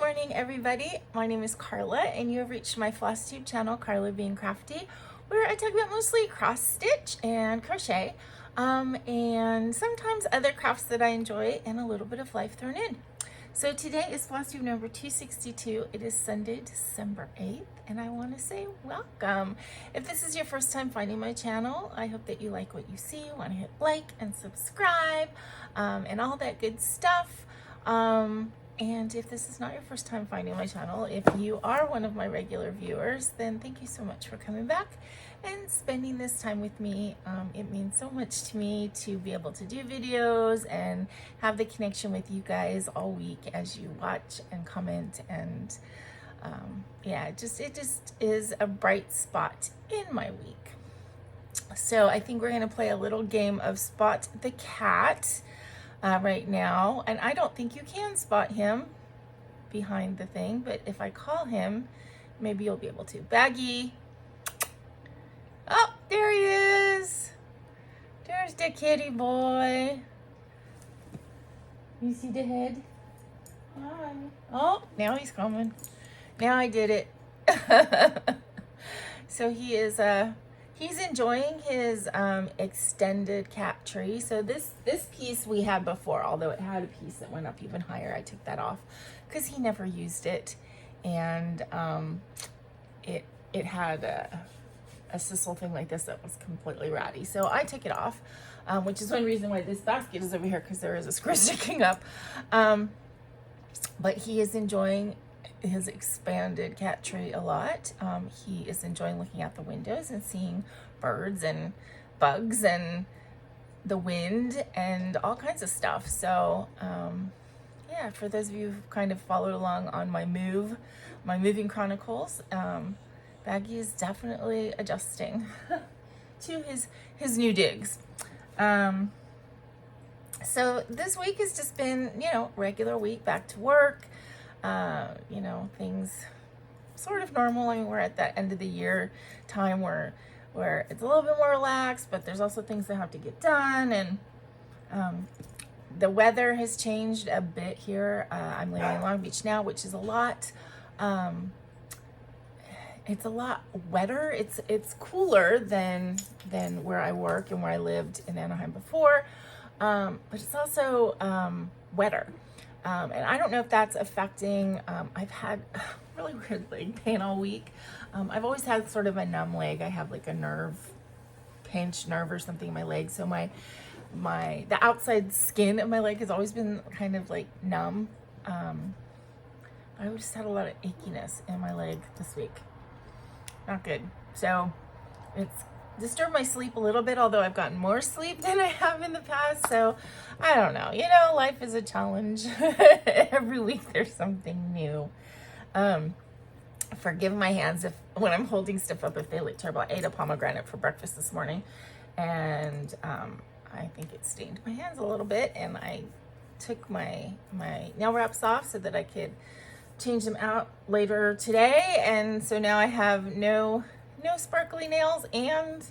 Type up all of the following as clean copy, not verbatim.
morning, everybody. My name is Karla, and you have reached my FlossTube channel, KarlaBeingCrafty, where I talk about mostly cross stitch and crochet, and sometimes other crafts that I enjoy, and a little bit of life thrown in. So today is FlossTube number 262. It is Sunday, December 8th, and I want to say welcome. If this is your first time finding my channel, I hope that you like what you see, want to hit like and subscribe, and all that good stuff. And if this is not your first time finding my channel, if you are one of my regular viewers, then thank you so much for coming back and spending this time with me. It means so much to me to be able to do videos and have the connection with you guys all week as you watch and comment. And yeah, it just is a bright spot in my week. So I think we're going to play a little game of Spot the Cat right now, and I don't think you can spot him behind the thing, but if I call him, maybe you'll be able to. Baggy. Oh, there he is. There's the kitty boy. You see the head? Hi. Oh, now he's coming. Now I did it. So he is he's enjoying his extended cat tree. So this piece we had before, although it had a piece that went up even higher. I took that off because he never used it, and it had a sisal thing like this that was completely ratty. So I took it off, which is one reason why this basket is over here, because there is a screw sticking up. But he is enjoying his expanded cat tree a lot. He is enjoying looking out the windows and seeing birds and bugs and the wind and all kinds of stuff. So yeah, for those of you who kind of followed along on my moving chronicles, Baggy is definitely adjusting to his new digs. So this week has just been, regular week, back to work. Things sort of normal. I mean, we're at that end of the year time where it's a little bit more relaxed, but there's also things that have to get done. And the weather has changed a bit here. I'm living in Long Beach now, which is a lot. It's a lot wetter. It's cooler than where I work and where I lived in Anaheim before. But it's also wetter. And I don't know if that's affecting, I've had really weird leg pain all week. I've always had sort of a numb leg. I have like a pinched nerve or something in my leg. So the outside skin of my leg has always been kind of like numb. I just had a lot of achiness in my leg this week. Not good. So it's disturbed my sleep a little bit, although I've gotten more sleep than I have in the past. So I don't know. Life is a challenge. Every week there's something new. Forgive my hands when I'm holding stuff up if they look terrible. I ate a pomegranate for breakfast this morning, and I think it stained my hands a little bit, and I took my nail wraps off so that I could change them out later today. And so now I have no sparkly nails and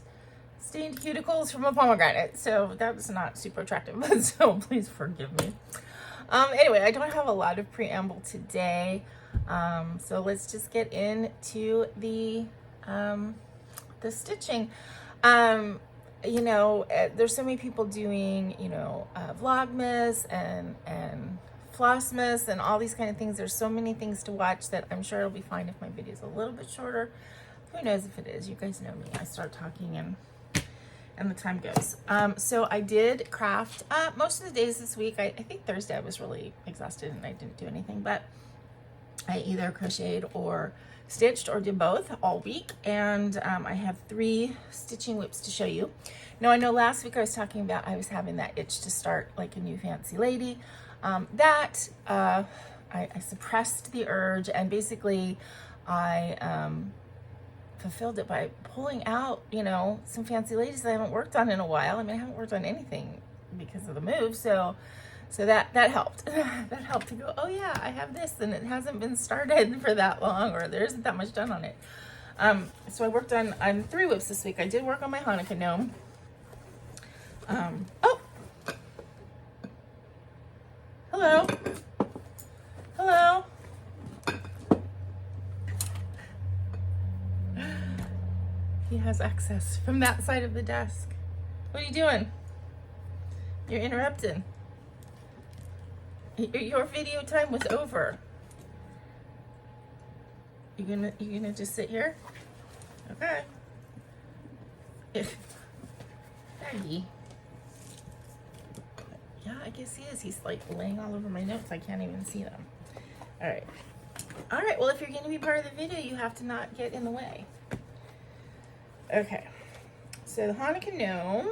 stained cuticles from a pomegranate. So that was not super attractive, so please forgive me. Anyway, I don't have a lot of preamble today. So let's just get into the stitching. There's so many people doing, Vlogmas and Flossmas and all these kind of things. There's so many things to watch that I'm sure it'll be fine if my video is a little bit shorter. Who knows if it is? You guys know me. I start talking and the time goes. So I did craft most of the days this week. I think Thursday I was really exhausted and I didn't do anything, but I either crocheted or stitched or did both all week. And I have 3 stitching whips to show you. Now, I know last week I was talking about I was having that itch to start like a new fancy lady. I suppressed the urge, and basically I fulfilled it by pulling out, some fancy ladies that I haven't worked on in a while. I mean, I haven't worked on anything because of the move, so that helped. That helped to go, oh yeah, I have this, and it hasn't been started for that long, or there isn't that much done on it. So I worked on 3 whips this week. I did work on my Hanukkah gnome. Oh, hello. He has access from that side of the desk. What are you doing? You're interrupting. Your video time was over. You gonna just sit here? Okay. Daddy. Yeah, I guess he is. He's like laying all over my notes. I can't even see them. All right. All right. Well, if you're going to be part of the video, you have to not get in the way. Okay. So the Hanukkah gnome,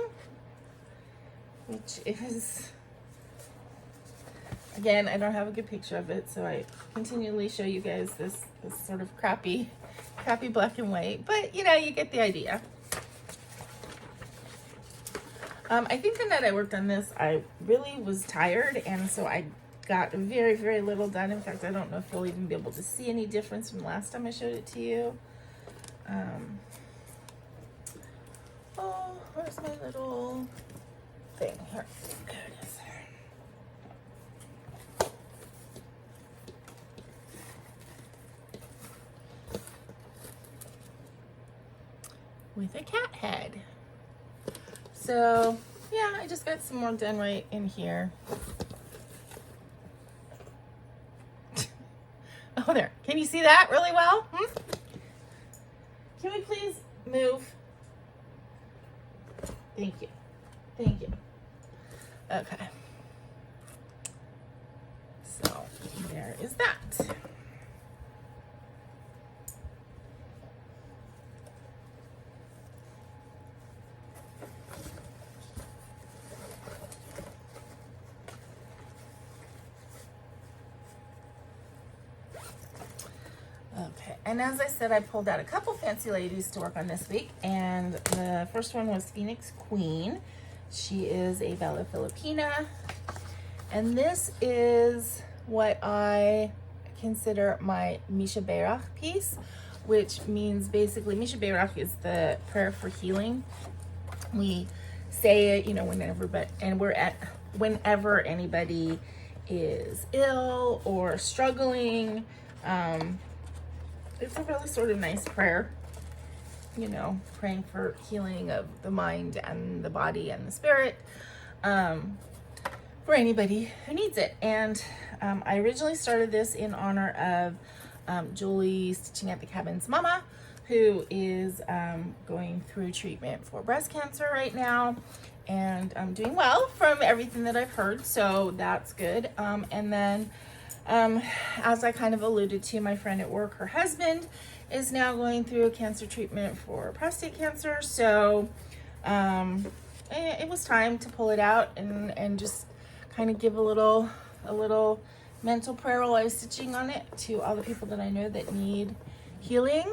which is, again, I don't have a good picture of it, so I continually show you guys this sort of crappy black and white, but you know, you get the idea. I think the night I worked on this, I really was tired, and so I got very, very little done. In fact, I don't know if you'll even be able to see any difference from last time I showed it to you. Oh, where's my little thing? Here, there it is. With a cat head. So yeah, I just got some more done right in here. Oh, there. Can you see that really well? Can we please move? Thank you. Thank you. Okay. So there is that. Okay, and as I said, I pulled out a couple fancy ladies to work on this week, and the first one was Phoenix Queen. She is a Bella Filipina, and this is what I consider my Misha Berach piece, which means basically Misha Berach is the prayer for healing. We say it, you know, whenever anybody is ill or struggling. It's a really sort of nice prayer, you know, praying for healing of the mind and the body and the spirit, for anybody who needs it. And I originally started this in honor of Julie Stitching at the Cabin's mama, who is going through treatment for breast cancer right now, and I'm doing well from everything that I've heard, so that's good. And then as I kind of alluded to, my friend at work, her husband is now going through a cancer treatment for prostate cancer. So it was time to pull it out and just kind of give a little mental prayer while I was stitching on it to all the people that I know that need healing.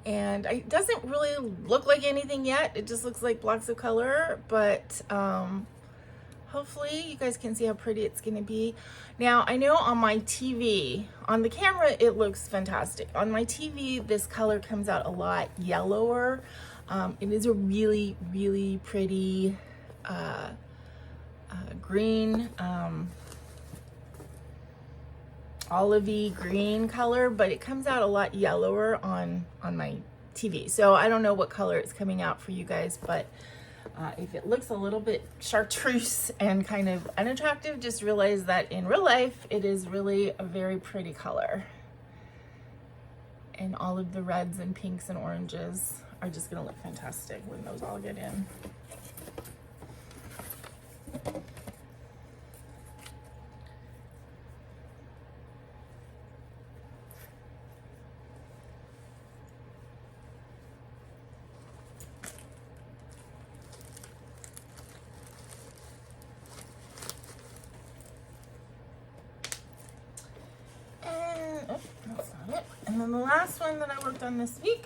And it doesn't really look like anything yet. It just looks like blocks of color, but hopefully you guys can see how pretty it's going to be. Now, I know on my TV, on the camera, it looks fantastic. On my TV, this color comes out a lot yellower. It is a really, really pretty green, olivey green color, but it comes out a lot yellower on my TV. So I don't know what color it's coming out for you guys, but if it looks a little bit chartreuse and kind of unattractive, just realize that in real life, it is really a very pretty color. And all of the reds and pinks and oranges are just gonna look fantastic when those all get in. And then the last one that I worked on this week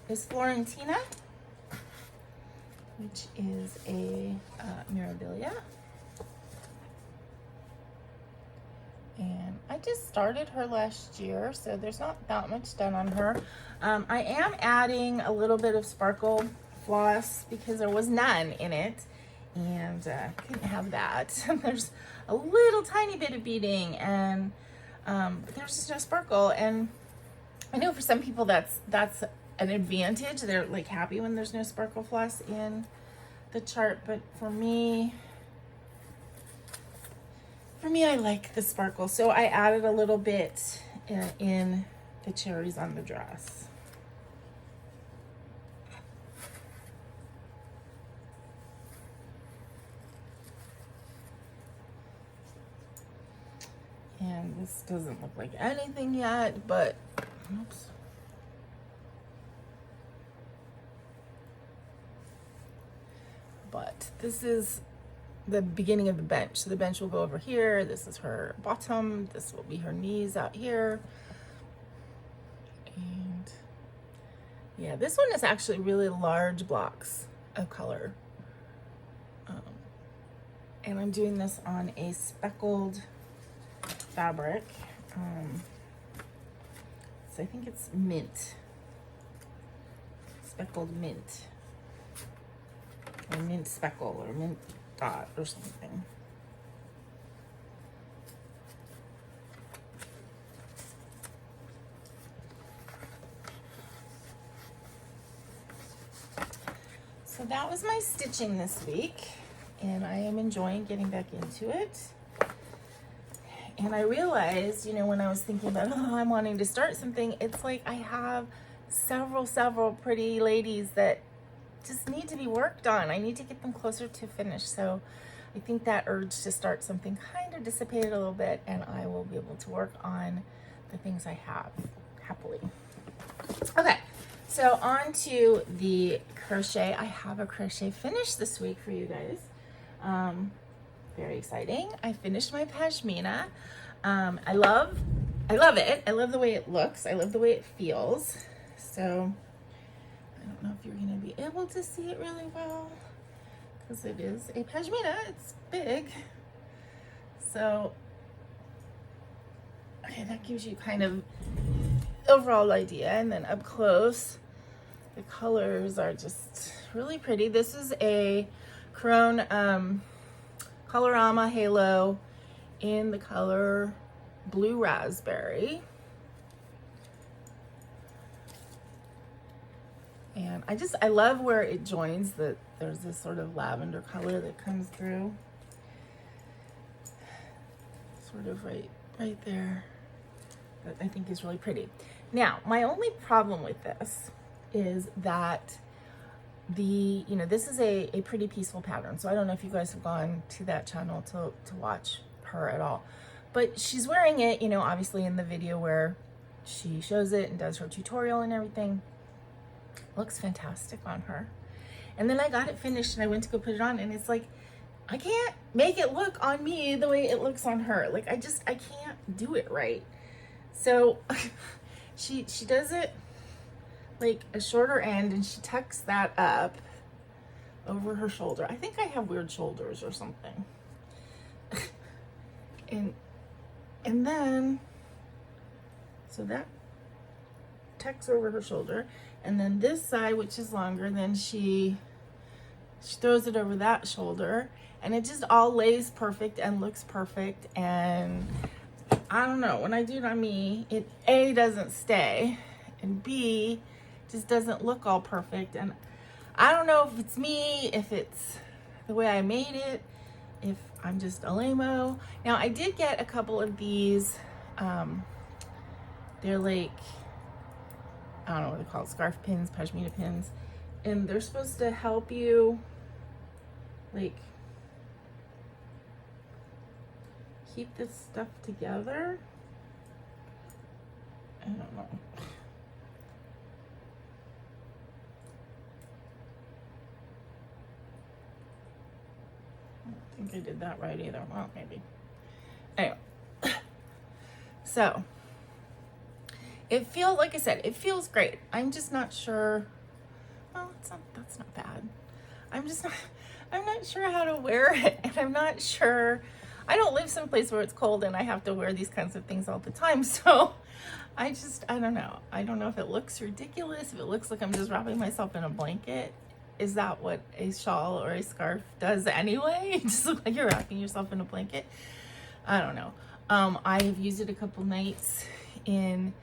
is Florentina, which is a Mirabillia. And I just started her last year, so there's not that much done on her. I am adding a little bit of sparkle floss because there was none in it, and couldn't have that. There's a little tiny bit of beading, and but there's just no sparkle. And I know for some people that's an advantage. They're like happy when there's no sparkle floss in the chart, but for me, I like the sparkle. So I added a little bit in the cherries on the dress. And this doesn't look like anything yet, but oops. But this is the beginning of the bench. So the bench will go over here. This is her bottom. This will be her knees out here. And yeah, this one is actually really large blocks of color. And I'm doing this on a speckled fabric. So I think it's mint. Speckled mint. Or mint speckle or mint dot or something. So that was my stitching this week, and I am enjoying getting back into it. And I realized, you know, when I was thinking about, oh, I'm wanting to start something, it's like I have several pretty ladies that just need to be worked on. I need to get them closer to finish. So I think that urge to start something kind of dissipated a little bit, and I will be able to work on the things I have happily. Okay, so on to the crochet. I have a crochet finish this week for you guys. Very exciting. I finished my Pashmina. I love it. I love the way it looks. I love the way it feels. So I don't know if you're going to be able to see it really well because it is a Pashmina. It's big. So, okay, that gives you kind of overall idea. And then up close, the colors are just really pretty. This is a Crone Colorama Halo in the color Blue Raspberry. And I love where it joins there's this sort of lavender color that comes through. Sort of right there. That I think is really pretty. Now, my only problem with this is that this is a pretty peaceful pattern. So I don't know if you guys have gone to that channel to watch her at all. But she's wearing it, obviously in the video where she shows it and does her tutorial and everything. Looks fantastic on her. And then I got it finished and I went to go put it on, and it's like, I can't make it look on me the way it looks on her. Like I can't do it right. So she does it like a shorter end, and she tucks that up over her shoulder. I think I have weird shoulders or something. and then, so that tucks over her shoulder, and then this side, which is longer, then she throws it over that shoulder, and it just all lays perfect and looks perfect. And I don't know, when I do it on me, it A, doesn't stay, and B, just doesn't look all perfect. And I don't know if it's me, if it's the way I made it, if I'm just a lame-o. Now, I did get a couple of these, they're like, I don't know what they're called, scarf pins, Pashmina pins, and they're supposed to help you like keep this stuff together. I don't know. I don't think I did that right either. Well, maybe. Anyway. So it feels, like I said, it feels great. I'm just not sure. Well, that's not bad. I'm not sure how to wear it. And I'm not sure. I don't live someplace where it's cold and I have to wear these kinds of things all the time. So I don't know. I don't know if it looks ridiculous, if it looks like I'm just wrapping myself in a blanket. Is that what a shawl or a scarf does anyway? It just looks like you're wrapping yourself in a blanket. I don't know. I've used it a couple nights in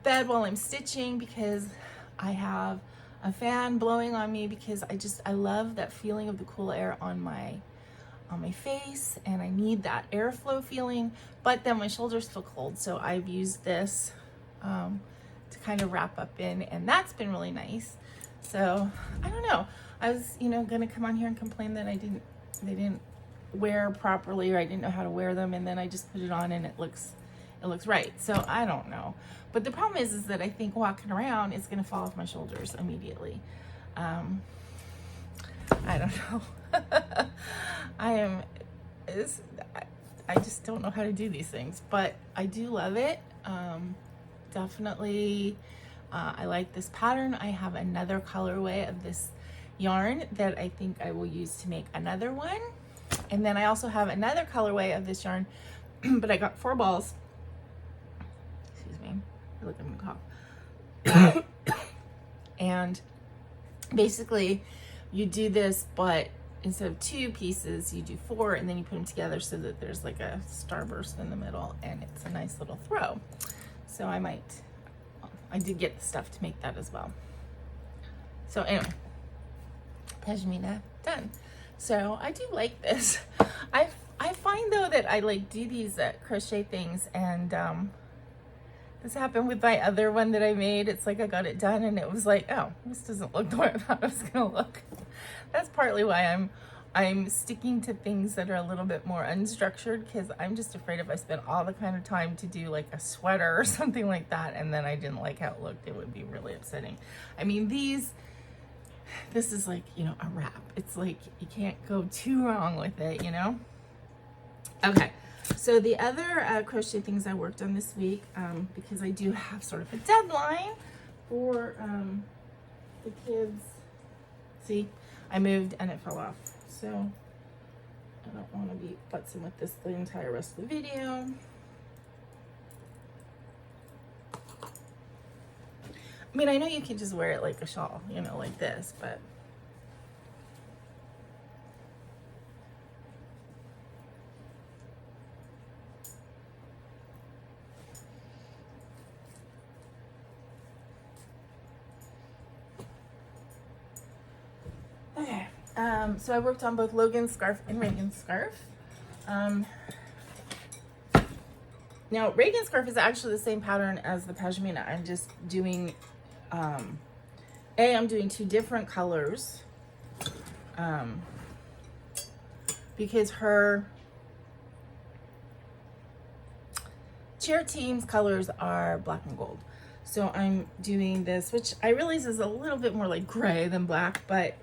bed while I'm stitching because I have a fan blowing on me because I love that feeling of the cool air on my face, and I need that airflow feeling, but then my shoulders feel cold. So I've used this to kind of wrap up in, and that's been really nice. So I don't know. I was, gonna come on here and complain that they didn't wear properly, or I didn't know how to wear them, and then I just put it on and it looks right. So I don't know. But the problem is that I think walking around it's gonna fall off my shoulders immediately. I don't know. I just don't know how to do these things, but I do love it. Definitely, I like this pattern. I have another colorway of this yarn that I think I will use to make another one. And then I also have another colorway of this yarn, but I got 4 balls. Excuse me, I look, I'm gonna cough. And basically you do this, but instead of 2 pieces, you do 4, and then you put them together so that there's like a starburst in the middle, and it's a nice little throw. So I did get the stuff to make that as well. So anyway, Pashmina done. So I do like this. I find though that I like do these crochet things, and this happened with my other one that I made. It's like I got it done and it was like, oh, this doesn't look the way I thought it was gonna look. That's partly why I'm sticking to things that are a little bit more unstructured, because I'm just afraid if I spent all the kind of time to do like a sweater or something like that and then I didn't like how it looked, it would be really upsetting. I mean, this is like, a wrap. It's like you can't go too wrong with it, Okay, so the other crochet things I worked on this week, because I do have sort of a deadline for the kids. See, I moved and it fell off. So I don't want to be futzing with this the entire rest of the video. I mean, I know you can just wear it like a shawl, like this, but okay. So I worked on both Logan's scarf and Reagan's scarf. Now Reagan's scarf is actually the same pattern as the Pashmina. I'm just doing I'm doing 2 different colors because her cheer team's colors are black and gold. So I'm doing this, which I realize is a little bit more like gray than black, but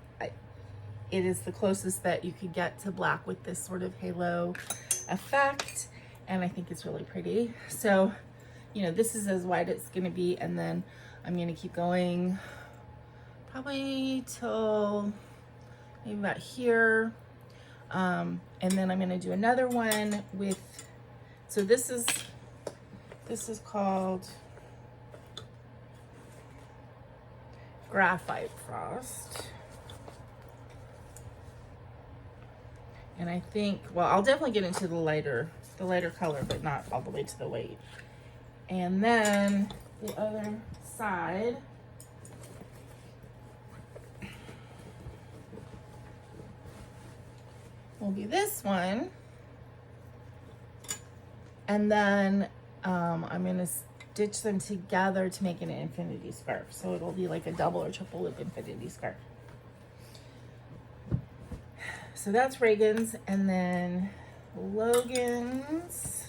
it is the closest that you could get to black with this sort of halo effect, and I think it's really pretty. So, this is as wide as it's gonna be, and then I'm gonna keep going probably till maybe about here, and then I'm gonna do another one with, so this is called Graphite Frost. And I think, well, I'll definitely get into the lighter color, but not all the way to the white. And then the other side will be this one. And then I'm gonna stitch them together to make an infinity scarf. So it'll be like a double or triple loop infinity scarf. So that's Reagan's, and then Logan's.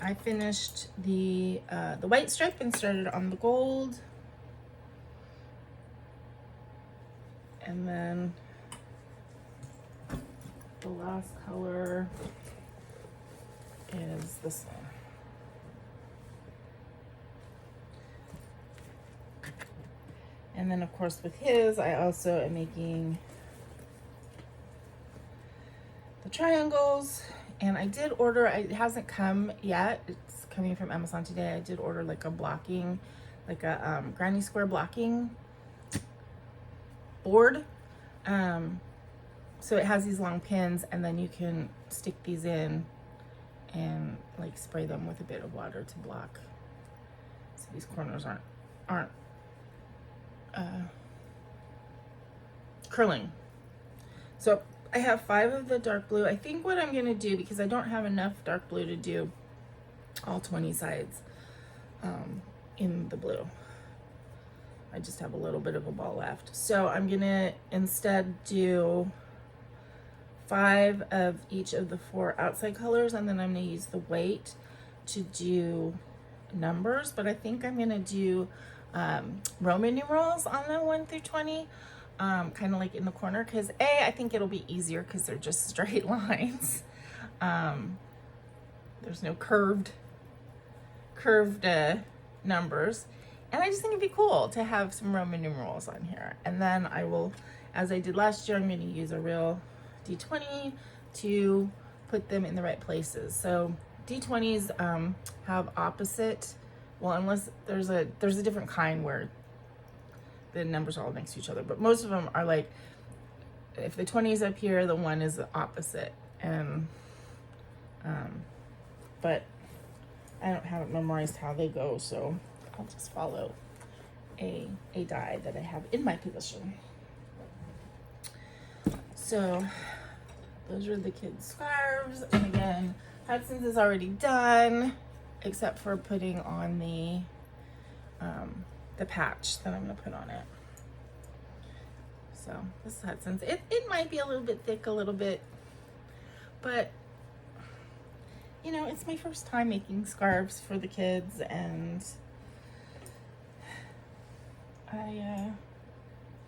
I finished the white stripe and started on the gold, and then the last color is this one. And then of course with his, I also am making the triangles, and I did order, it hasn't come yet, it's coming from Amazon today. I did order like a blocking, like a granny square blocking board. So it has these long pins, and then you can stick these in and like spray them with a bit of water to block, so these corners aren't curling. So I have 5 of the dark blue. I think what I'm gonna do, because I don't have enough dark blue to do all 20 sides in the blue. I just have a little bit of a ball left. So I'm gonna instead do 5 of each of the 4 outside colors, and then I'm gonna use the white to do numbers, but I think I'm gonna do Roman numerals on the 1 through 20, kind of like in the corner, because I think it'll be easier because they're just straight lines. There's no curved numbers, and I just think it'd be cool to have some Roman numerals on here. And then I will, as I did last year, I'm going to use a real D20 to put them in the right places. So D20s have opposite, well, unless there's a different kind where the numbers are all next to each other, but most of them are like, if the 20 is up here, the 1 is the opposite. And but I don't have it memorized how they go, so I'll just follow a die that I have in my possession. So those are the kids' scarves, and again, Hudson's is already done, except for putting on the patch that I'm gonna put on it. So this is Hudson's. It might be a little bit thick, a little bit, but you know, it's my first time making scarves for the kids, and I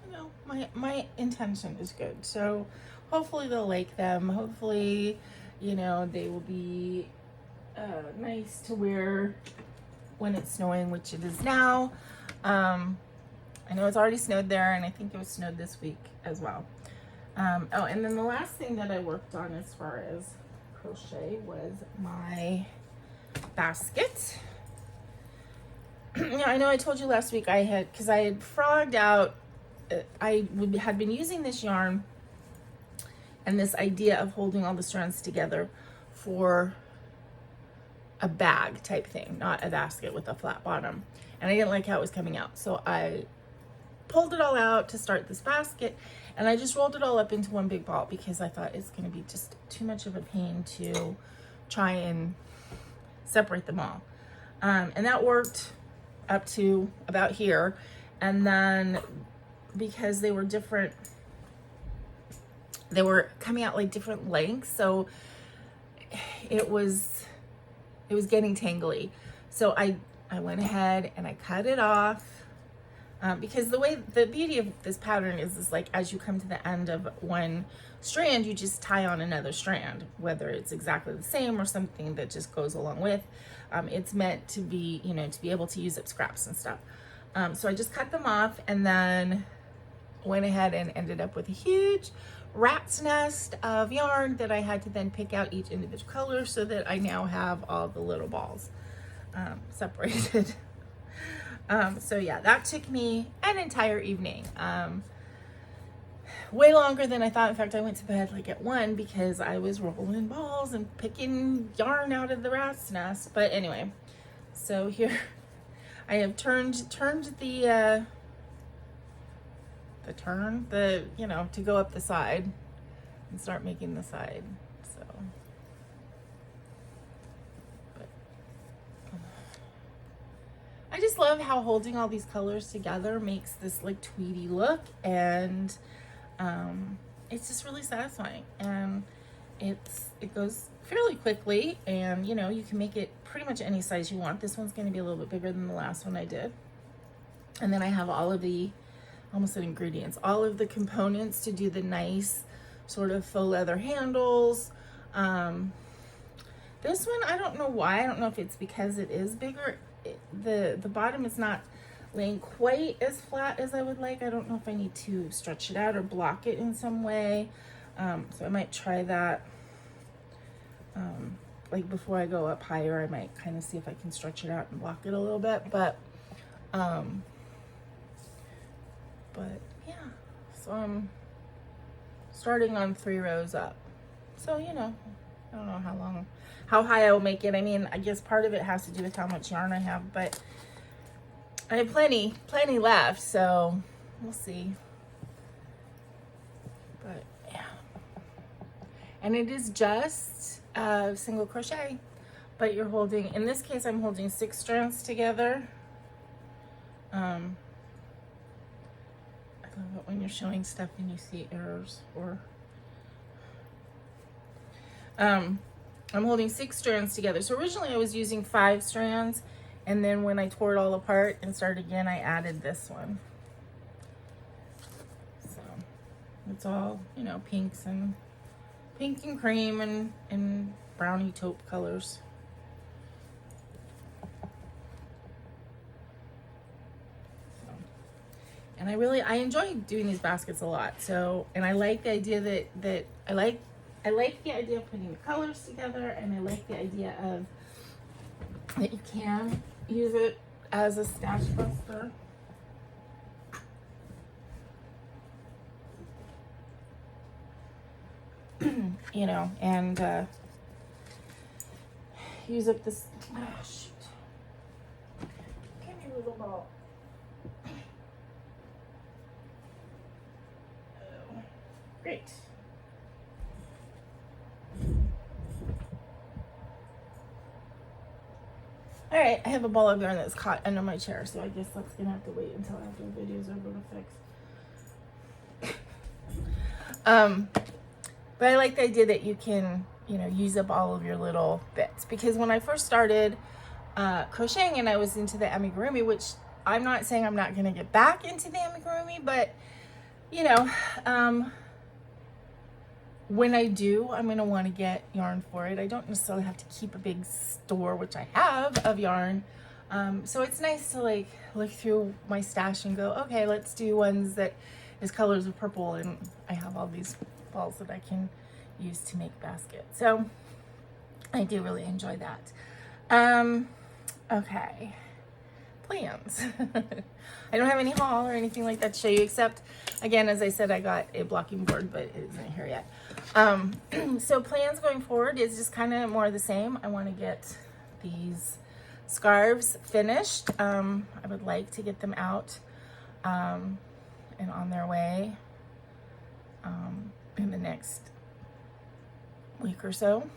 you know, my intention is good. So hopefully they'll like them. Hopefully, you know, they will be nice to wear when it's snowing, which it is now. I know it's already snowed there, and I think it was snowed this week as well. Oh, and then the last thing that I worked on as far as crochet was my basket. I know I told you last week because I had frogged out, had been using this yarn and this idea of holding all the strands together for a bag type thing, not a basket with a flat bottom. And I didn't like how it was coming out. So I pulled it all out to start this basket, and I just rolled it all up into one big ball because I thought it's going to be just too much of a pain to try and separate them all. And that worked up to about here. And then because they were different, they were coming out like different lengths, so it was getting tangly. So I went ahead and I cut it off, because the beauty of this pattern is like, as you come to the end of one strand, you just tie on another strand, whether it's exactly the same or something that just goes along with. It's meant to be, you know, to be able to use up scraps and stuff. So I just cut them off, and then went ahead and ended up with a huge rat's nest of yarn that I had to then pick out each individual color, so that I now have all the little balls separated. So yeah, that took me an entire evening, way longer than I thought. In fact, I went to bed like at 1 because I was rolling balls and picking yarn out of the rat's nest. But anyway, so here I have turned the you know, to go up the side and start making the side. So, but I just love how holding all these colors together makes this like tweedy look, and it's just really satisfying, and it goes fairly quickly, and you know, you can make it pretty much any size you want. This one's going to be a little bit bigger than the last one I did. And then I have all of the, almost said ingredients, all of the components to do the nice sort of faux leather handles. This one, I don't know why. I don't know if it's because it is bigger. The bottom is not laying quite as flat as I would like. I don't know if I need to stretch it out or block it in some way. So I might try that. Like before I go up higher, I might kind of see if I can stretch it out and block it a little bit. But yeah, so I'm starting on 3 rows up. So, you know, I don't know how high I will make it. I mean, I guess part of it has to do with how much yarn I have, but I have plenty left. So we'll see. But yeah. And it is just single crochet, but you're holding, in this case, I'm holding 6 strands together. I love it when you're showing stuff and you see errors, or I'm holding 6 strands together. So originally I was using 5 strands, and then when I tore it all apart and started again, I added this one. So it's all, you know, pinks and pink and cream and brownie taupe colors. And I enjoy doing these baskets a lot. So, and I like the idea that I like the idea of putting the colors together, and I like the idea of that you can use it as a stash buster. You know, and use up this, oh shoot. Give me a little ball. Great. All right, I have a ball of yarn that's caught under my chair, so I guess that's gonna have to wait until after the videos are going to fix. But I like the idea that you can, you know, use up all of your little bits, because when I first started crocheting and I was into the amigurumi, which I'm not saying I'm not gonna get back into the amigurumi, but you know, when I do, I'm going to want to get yarn for it. I don't necessarily have to keep a big store, which I have, of yarn. So it's nice to like look through my stash and go, okay, let's do ones that is colors of purple, and I have all these balls that I can use to make baskets. So I do really enjoy that. Okay. Plans. I don't have any haul or anything like that to show you, except, again, as I said, I got a blocking board, but it isn't here yet. So plans going forward is just kind of more of the same. I want to get these scarves finished. I would like to get them out and on their way in the next week or so.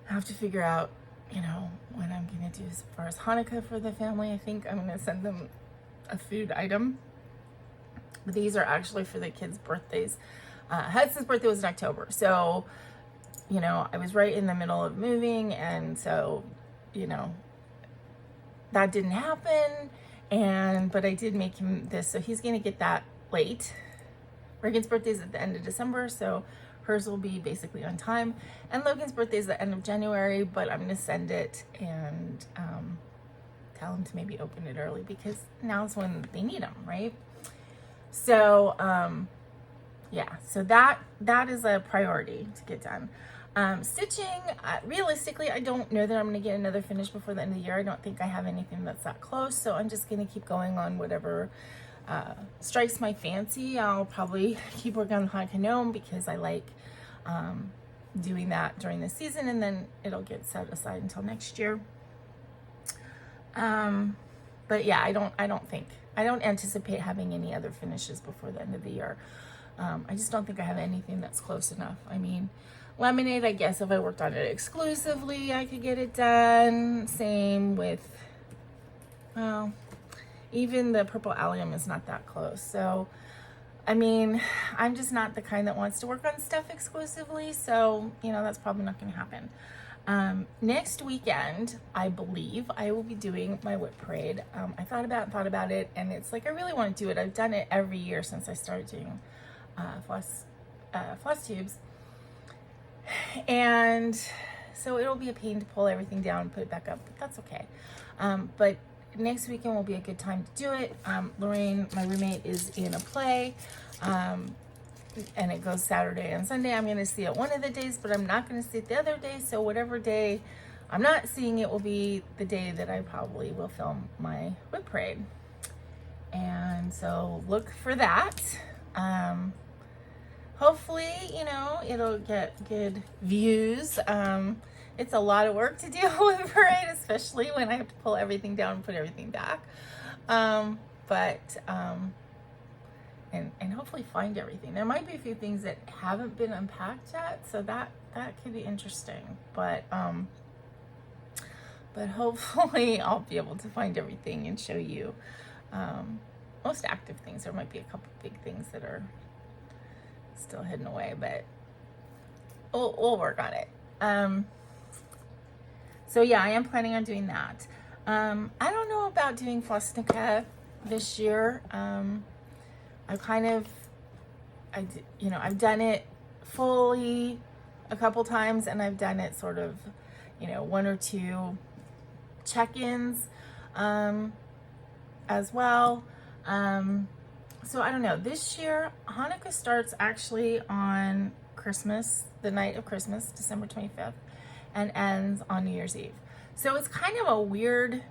I have to figure out, you know, what I'm going to do as far as Hanukkah for the family. I think I'm going to send them a food item. But these are actually for the kids' birthdays. Hudson's birthday was in October. So, you know, I was right in the middle of moving. And so, you know, that didn't happen. But I did make him this. So he's going to get that late. Reagan's birthday is at the end of December. So hers will be basically on time, and Logan's birthday is the end of January, but I'm gonna send it and tell him to maybe open it early, because now's when they need them, right? So yeah, so that is a priority to get done. Stitching, realistically, I don't know that I'm gonna get another finish before the end of the year. I don't think I have anything that's that close, so I'm just gonna keep going on whatever strikes my fancy. I'll probably keep working on the Hanukkah gnome, because I like doing that during the season, and then it'll get set aside until next year. But yeah, I don't anticipate having any other finishes before the end of the year. I just don't think I have anything that's close enough. I mean, lemonade, I guess if I worked on it exclusively, I could get it done. Same with, well, even the purple allium is not that close. So, I mean, I'm just not the kind that wants to work on stuff exclusively. So, you know, that's probably not going to happen. Next weekend, I believe I will be doing my whip parade. I thought about it, and it's like, I really want to do it. I've done it every year since I started doing FlossTubes. And so it'll be a pain to pull everything down and put it back up, but that's okay. But next weekend will be a good time to do it. Lorraine, my roommate, is in a play, and it goes Saturday and Sunday. I'm going to see it one of the days, but I'm not going to see it the other day. So whatever day I'm not seeing it will be the day that I probably will film my whip parade. And so look for that. Hopefully, you know, it'll get good views. it's a lot of work to deal with, right? Especially when I have to pull everything down and put everything back. And hopefully find everything. There might be a few things that haven't been unpacked yet, so that could be interesting. But hopefully I'll be able to find everything and show you most active things. There might be a couple big things that are still hidden away, but we'll work on it. So yeah, I am planning on doing that. I don't know about doing Flossnica this year. I've done it fully a couple times, and I've done it sort of, one or two check-ins as well. So I don't know. This year, Hanukkah starts actually on Christmas, the night of Christmas, December 25th, and ends on New Year's Eve. So it's kind of a weird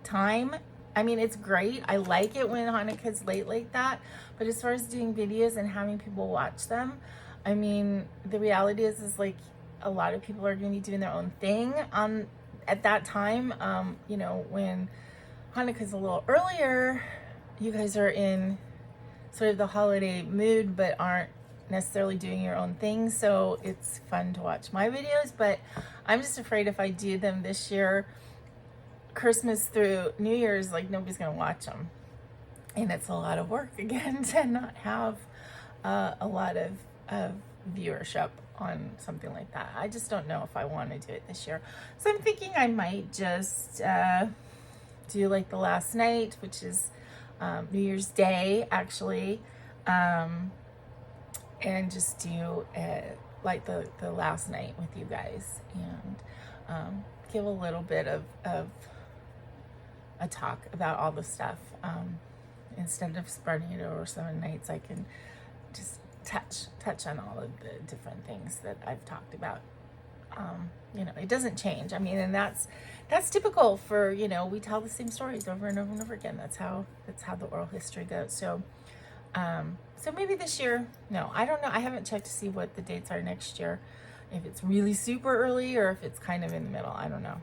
time. I mean, it's great. I like it when Hanukkah's late like that. But as far as doing videos and having people watch them, I mean, the reality is like a lot of people are going to be doing their own thing at that time. When Hanukkah's a little earlier, you guys are in sort of the holiday mood, but aren't necessarily doing your own thing. So it's fun to watch my videos, but I'm just afraid if I do them this year, Christmas through New Year's, like nobody's gonna watch them, and it's a lot of work again to not have a lot of viewership on something like that. I just don't know if I want to do it this year, so I'm thinking I might just do like the last night, which is New Year's Day actually, and just do like the last night with you guys, and give a little bit of a talk about all the stuff. Instead of spreading it over 7 nights, I can just touch on all of the different things that I've talked about. It doesn't change. I mean, and that's typical for, we tell the same stories over and over and over again. That's how the oral history goes. So maybe this year, no, I don't know. I haven't checked to see what the dates are next year, if it's really super early or if it's kind of in the middle. I don't know.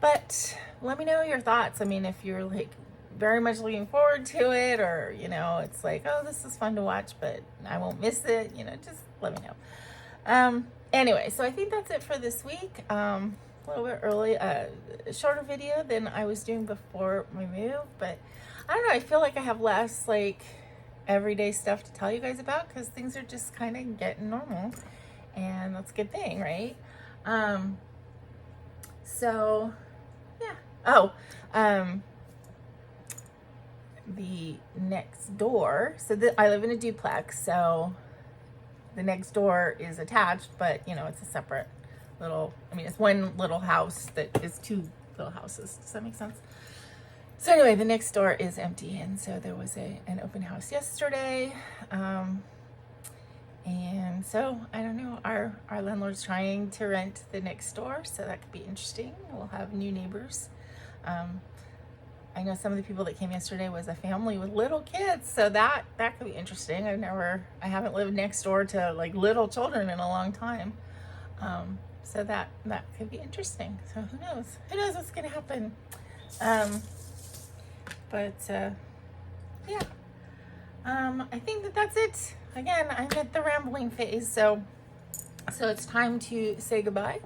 But let me know your thoughts. I mean, if you're like very much looking forward to it, or, it's like, oh, this is fun to watch, but I won't miss it, just let me know. Anyway, so I think that's it for this week. A little bit early, a shorter video than I was doing before my move, but I don't know, I feel like I have less like everyday stuff to tell you guys about, because things are just kind of getting normal, and that's a good thing, right? So yeah. The next door, so I live in a duplex, so the next door is attached, but it's a separate little, it's one little house that is 2 little houses. Does that make sense? So anyway, the next door is empty, and so there was an open house yesterday, and so I don't know, our landlord's trying to rent the next door, so that could be interesting. We'll have new neighbors. I know some of the people that came yesterday was a family with little kids, so that could be interesting. I haven't lived next door to like little children in a long time, so that could be interesting. So who knows what's gonna happen. Yeah, I think that's it. Again, I'm at the rambling phase, so it's time to say goodbye.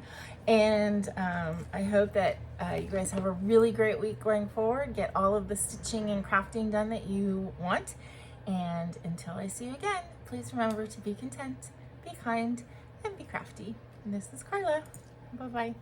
And I hope that you guys have a really great week going forward. Get all of the stitching and crafting done that you want. And until I see you again, please remember to be content, be kind, and be crafty. And this is Karla. Bye-bye.